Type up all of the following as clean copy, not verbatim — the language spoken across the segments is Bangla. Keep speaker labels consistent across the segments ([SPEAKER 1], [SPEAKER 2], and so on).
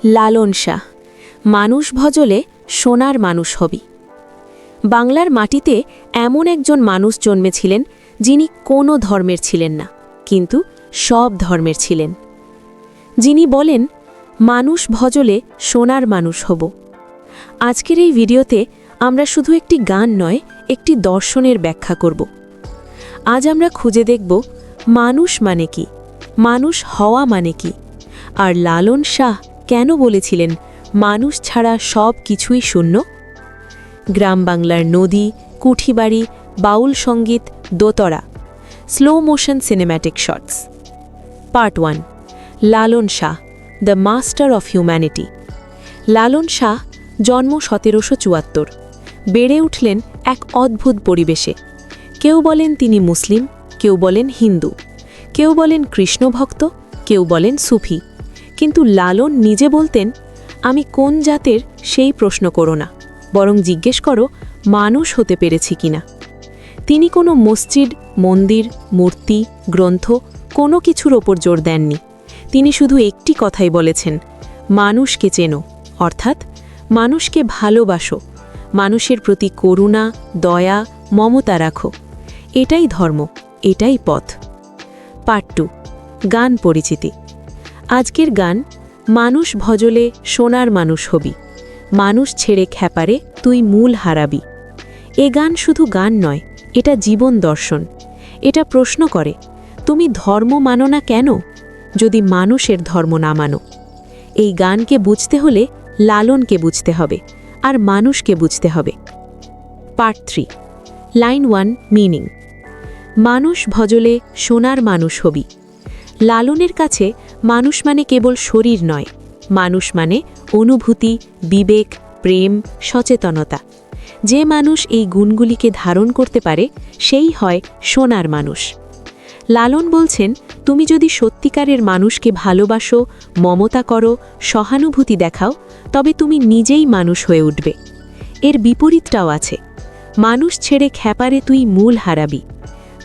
[SPEAKER 1] লালন শাহ, মানুষ ভজলে সোনার মানুষ হবি। বাংলার মাটিতে এমন একজন মানুষ জন্মেছিলেন যিনি কোনো ধর্মের ছিলেন না, কিন্তু সব ধর্মের ছিলেন। যিনি বলেন, মানুষ ভজলে সোনার মানুষ হব। আজকের এই ভিডিওতে আমরা শুধু একটি গান নয়, একটি দর্শনের ব্যাখ্যা করব। আজ আমরা খুঁজে দেখব মানুষ মানে কি, মানুষ হওয়া মানে কি, আর লালন শাহ কেন বলেছিলেন মানুষ ছাড়া সব কিছুই শূন্য। গ্রাম বাংলার নদী, কুঠিবাড়ি, বাউল সঙ্গীত, দোতরা, slow motion cinematic shots. Part 1, Lalon Shah, the master of humanity. Lalon Shah জন্ম 1774। বেড়ে উঠলেন এক অদ্ভুত পরিবেশে। কেউ বলেন তিনি মুসলিম, কেউ বলেন হিন্দু, কেউ বলেন কৃষ্ণভক্ত, কেউ বলেন সুফি। কিন্তু লালন নিজে বলতেন, আমি কোন জাতের সেই প্রশ্ন করো না, বরং জিজ্ঞেস করো মানুষ হতে পেরেছি কিনা। তিনি কোনো মসজিদ, মন্দির, মূর্তি, গ্রন্থ কোনো কিছুর ওপর জোর দেননি। তিনি শুধু একটি কথাই বলেছেন, মানুষকে চেনো, অর্থাৎ মানুষকে ভালোবাসো, মানুষের প্রতি করুণা, দয়া, মমতা রাখো। এটাই ধর্ম, এটাই পথ। পার্ট 2, গান পরিচিতি। আজকের গান, মানুষ ভজলে সোনার মানুষ হবি, মানুষ ছেড়ে খ্যাপারে তুই মূল হারাবি। এ গান শুধু গান নয়, এটা জীবন দর্শন। এটা প্রশ্ন করে, তুমি ধর্ম মানো না কেন, যদি মানুষের ধর্ম না মানো। এই গানকে বুঝতে হলে লালনকে বুঝতে হবে, আর মানুষকে বুঝতে হবে। Part 3, line 1, meaning. মানুষ ভজলে সোনার মানুষ হবি। লালনের কাছে মানুষ মানে কেবল শরীর নয়, মানুষ মানে অনুভূতি, বিবেক, প্রেম, সচেতনতা। যে মানুষ এই গুণগুলিকে ধারণ করতে পারে, সেই হয় সোনার মানুষ। লালন বলছেন, তুমি যদি সত্যিকারের মানুষকে ভালোবাসো, মমতা করো, সহানুভূতি দেখাও, তবে তুমি নিজেই মানুষ হয়ে উঠবে। এর বিপরীতটাও আছে, মানুষ ছেড়ে খ্যাপারে তুই মূল হারাবি।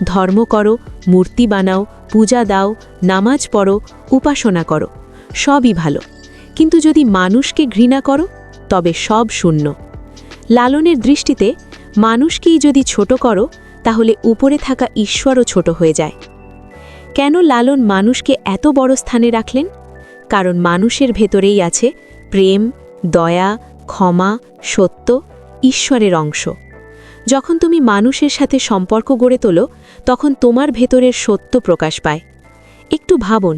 [SPEAKER 1] ধর্ম করো, মূর্তি বানাও, পূজা দাও, নামাজ পড়ো, উপাসনা করো, সবই ভালো, কিন্তু যদি মানুষকে ঘৃণা করো, তবে সব শূন্য। লালনের দৃষ্টিতে মানুষকেই যদি ছোট করো, তাহলে উপরে থাকা ঈশ্বরও ছোট হয়ে যায়। কেন লালন মানুষকে এত বড় স্থানে রাখলেন? কারণ মানুষের ভেতরেই আছে প্রেম, দয়া, ক্ষমা, সত্য, ঈশ্বরের অংশ। যখন তুমি মানুষের সাথে সম্পর্ক গড়ে তোলো, তখন তোমার ভেতরের সত্য প্রকাশ পায়। একটু ভাবুন,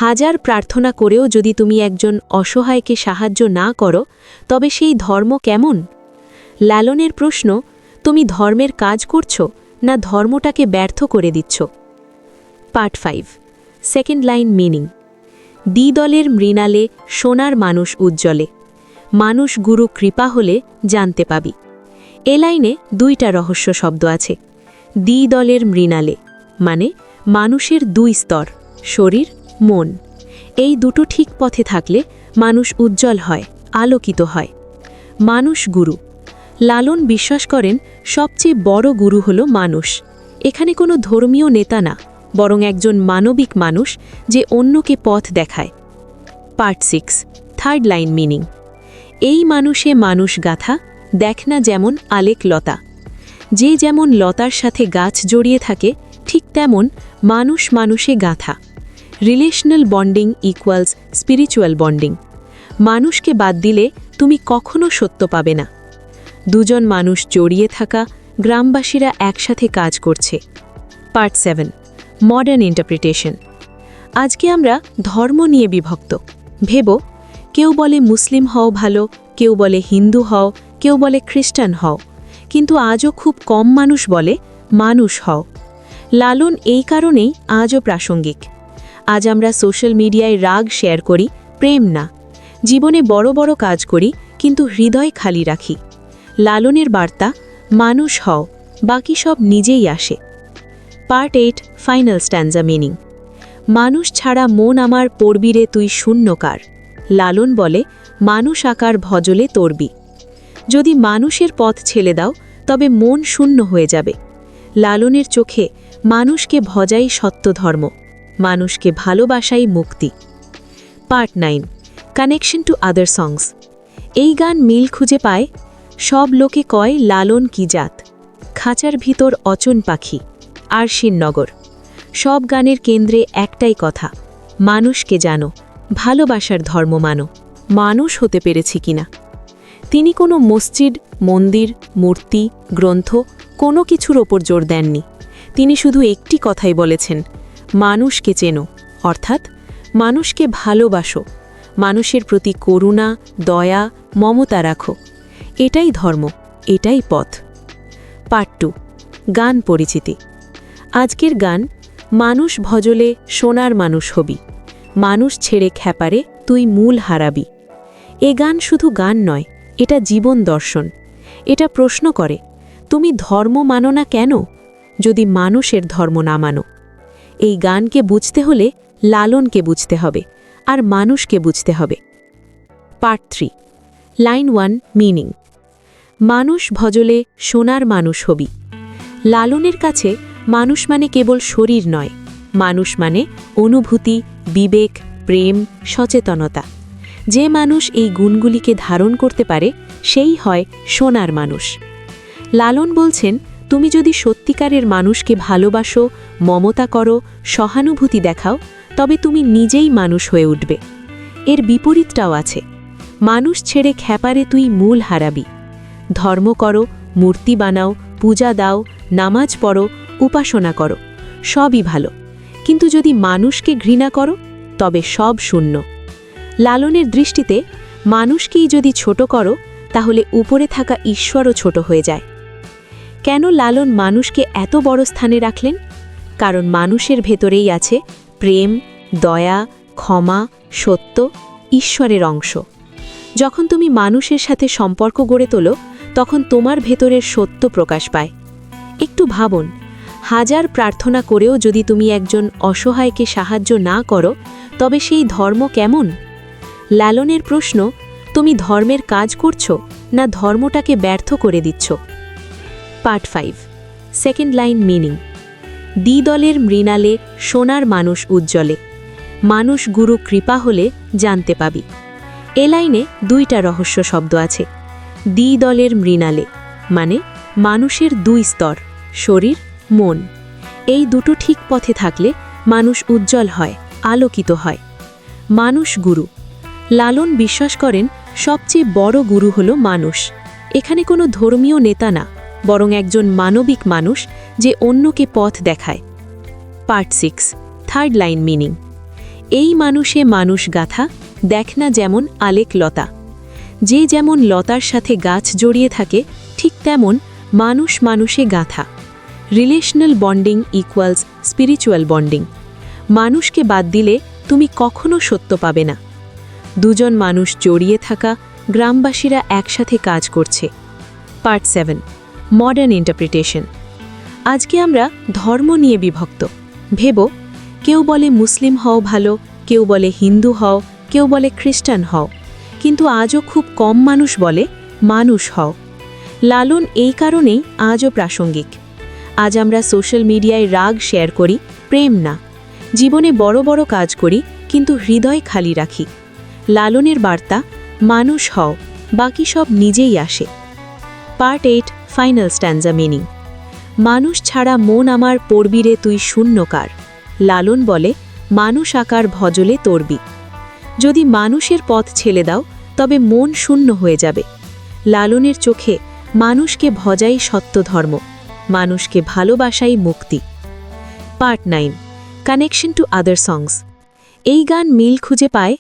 [SPEAKER 1] হাজার প্রার্থনা করেও যদি তুমি একজন অসহায়কে সাহায্য না করো, তবে সেই ধর্ম কেমন? লালনের প্রশ্ন, তুমি ধর্মের কাজ করছো না ধর্মটাকে ব্যর্থ করে দিচ্ছ? Part 5, second line, meaning. দ্বিদলের মৃণালে সোনার মানুষ উজ্জ্বলে, মানুষ গুরু কৃপা হলে জানতে পাবি। এ লাইনে দুইটা রহস্য শব্দ আছে। দ্বিদলের মৃণালে মানে মানুষের দুই স্তর, শরীর, মন। এই দুটো ঠিক পথে থাকলে মানুষ উজ্জ্বল হয়, আলোকিত হয়। মানুষ গুরু। লালন বিশ্বাস করেন সবচেয়ে বড় গুরু হল মানুষ। এখানে কোনো ধর্মীয় নেতা না, বরং একজন মানবিক মানুষ যে অন্যকে পথ দেখায়। Part 6, third line, meaning. এই মানুষে মানুষ গাথা, দেখ না যেমন আলেক লতা। যে যেমন লতার সাথে গাছ জড়িয়ে থাকে, ঠিক তেমন মানুষ মানুষে গাথা। Relational bonding equals spiritual bonding. মানুষকে বাদ দিলে তুমি কখনো সত্য পাবে না। দুজন মানুষ জড়িয়ে থাকা, গ্রামবাসীরা একসাথে কাজ করছে। Part 7, modern interpretation. আজকে আমরা ধর্ম নিয়ে বিভক্ত। ভেবো, কেউ বলে মুসলিম হও ভালো, কেউ বলে হিন্দু হও, কেউ বলে খ্রিস্টান হও, কিন্তু আজও খুব কম মানুষ বলে মানুষ হও। লালন এই কারণেই আজও প্রাসঙ্গিক। আজ আমরা সোশ্যাল মিডিয়ায় রাগ শেয়ার করি, প্রেম না। জীবনে বড় বড় কাজ করি, কিন্তু হৃদয় খালি রাখি। লালনের বার্তা, মানুষ হও, বাকি সব নিজেই আসে। Part 8, final স্ট্যান্জা, meaning. মানুষ ছাড়া মন আমার পড়বিরে তুই শূন্যকার। লালন বলে, মানুষ আকার ভজলে তরবি। যদি মানুষের পথ ছেড়ে দাও, তবে মন শূন্য হয়ে যাবে। লালনের চোখে মানুষকে ভজাই সত্য ধর্ম, মানুষকে ভালোবাসাই মুক্তি। পার্ট 9, কানেকশন টু আদার সংস। এই গান মিল খুঁজে পায়, সব লোকে কয় লালন কি জাত, খাঁচার ভিতর অচন পাখি, আরশিননগর। সব গানের কেন্দ্রে একটাই কথা, মানুষকে জানো, ভালোবাসার ধর্ম মানো। মানুষ হতে পেরেছি কিনা। তিনি কোনো মসজিদ, মন্দির, মূর্তি, গ্রন্থ কোনো কিছুর ওপর জোর দেননি। তিনি শুধু একটি কথাই বলেছেন, মানুষকে চেনো, অর্থাৎ মানুষকে ভালোবাসো, মানুষের প্রতি করুণা, দয়া, মমতা রাখো। এটাই ধর্ম, এটাই পথ। পার্ট 2, গান পরিচিতি। আজকের গান, মানুষ ভজলে সোনার মানুষ হবি, মানুষ ছেড়ে খ্যাপারে তুই মূল হারাবি। এ গান শুধু গান নয়, এটা জীবন দর্শন। এটা প্রশ্ন করে, তুমি ধর্ম মানো না কেন, যদি মানুষের ধর্ম না মানো। এই গানকে বুঝতে হলে লালনকে বুঝতে হবে, আর মানুষকে বুঝতে হবে। Part 3, line 1, meaning. মানুষ ভজলে সোনার মানুষ হবি। লালনের কাছে মানুষ মানে কেবল শরীর নয়, মানুষ মানে অনুভূতি, বিবেক, প্রেম, সচেতনতা। যে মানুষ এই গুণগুলিকে ধারণ করতে পারে সেই হয় সোনার মানুষ। লালন বলছেন, তুমি যদি সত্যিকারের মানুষকে ভালোবাসো, মমতা করো, সহানুভূতি দেখাও, তবে তুমি নিজেই মানুষ হয়ে উঠবে। এর বিপরীতটাও আছে, মানুষ ছেড়ে খ্যাপারে তুই মূল হারাবি। ধর্ম করো, মূর্তি বানাও, পূজা দাও, নামাজ পড়ো, উপাসনা করো, সবই ভালো, কিন্তু যদি মানুষকে ঘৃণা করো তবে সব শূন্য। লালনের দৃষ্টিতে মানুষকেই যদি ছোট করো তাহলে উপরে থাকা ঈশ্বরও ছোট হয়ে যায়। কেন লালন মানুষকে এত বড় স্থানে রাখলেন? কারণ মানুষের ভেতরেই আছে প্রেম, দয়া, ক্ষমা, সত্য, ঈশ্বরের অংশ। যখন তুমি মানুষের সাথে সম্পর্ক গড়ে তোলো তখন তোমার ভেতরের সত্য প্রকাশ পায়। একটু ভাবুন, হাজার প্রার্থনা করেও যদি তুমি একজন অসহায়কে সাহায্য না করো তবে সেই ধর্ম কেমন? লালনের প্রশ্ন, তুমি ধর্মের কাজ করছো না ধর্মটাকে ব্যর্থ করে দিচ্ছ? Part 5, second line, meaning. দ্বিদলের মৃণালে সোনার মানুষ উজ্জ্বলে, মানুষ গুরু কৃপা হলে জানতে পাবি। এ লাইনে দুইটা রহস্য শব্দ আছে। দ্বিদলের মৃণালে মানে মানুষের দুই স্তর, শরীর, মন। এই দুটো ঠিক পথে থাকলে মানুষ উজ্জ্বল হয়, আলোকিত হয়। মানুষ গুরু। লালন বিশ্বাস করেন সবচেয়ে বড় গুরু হল মানুষ। এখানে কোনো ধর্মীয় নেতা না, বরং একজন মানবিক মানুষ যে অন্যকে পথ দেখায়। Part 6, third line, meaning. এই মানুষে মানুষ গাথা, দেখ না যেমন আলেক লতা। যে যেমন লতার সাথে গাছ জড়িয়ে থাকে ঠিক তেমন মানুষ মানুষে গাথা। Relational bonding equals spiritual bonding. মানুষকে বাদ দিলে তুমি কখনো সত্য পাবে না। দুজন মানুষ জড়িয়ে থাকা, গ্রামবাসীরা একসাথে কাজ করছে। Part 7, modern interpretation. আজকে আমরা ধর্ম নিয়ে বিভক্ত। ভেবো, কেউ বলে মুসলিম হও ভালো, কেউ বলে হিন্দু হও, কেউ বলে খ্রিস্টান হও, কিন্তু আজও খুব কম মানুষ বলে মানুষ হও। লালন এই কারণেই আজও প্রাসঙ্গিক। আজ আমরা সোশ্যাল মিডিয়ায় রাগ শেয়ার করি, প্রেম না। জীবনে বড় বড় কাজ করি কিন্তু হৃদয় খালি রাখি। লালনের বার্তা, মানুষ হও, বাকি সব নিজেই আসে। Part 8, final স্ট্যান্জা, meaning. মানুষ ছাড়া মন আমার পড়বি রে তুই শূন্যকার। লালন বলে, মানুষ আকার ভজলে তরবি। যদি মানুষের পথ ছেড়ে দাও তবে মন শূন্য হয়ে যাবে। লালনের চোখে মানুষকে ভজাই সত্য ধর্ম, মানুষকে ভালোবাসাই মুক্তি। পার্ট 9, কানেকশন টু আদার সংস। এই গান মিল খুঁজে পায়,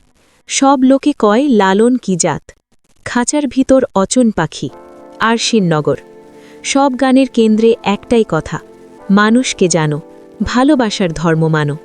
[SPEAKER 1] সব লোকে কয় লালন কি জাত, খাঁচার ভিতর অচন পাখি, আরশিননগর। সব গানের কেন্দ্রে একটাই কথা, মানুষকে জানো, ভালোবাসার ধর্ম মানো।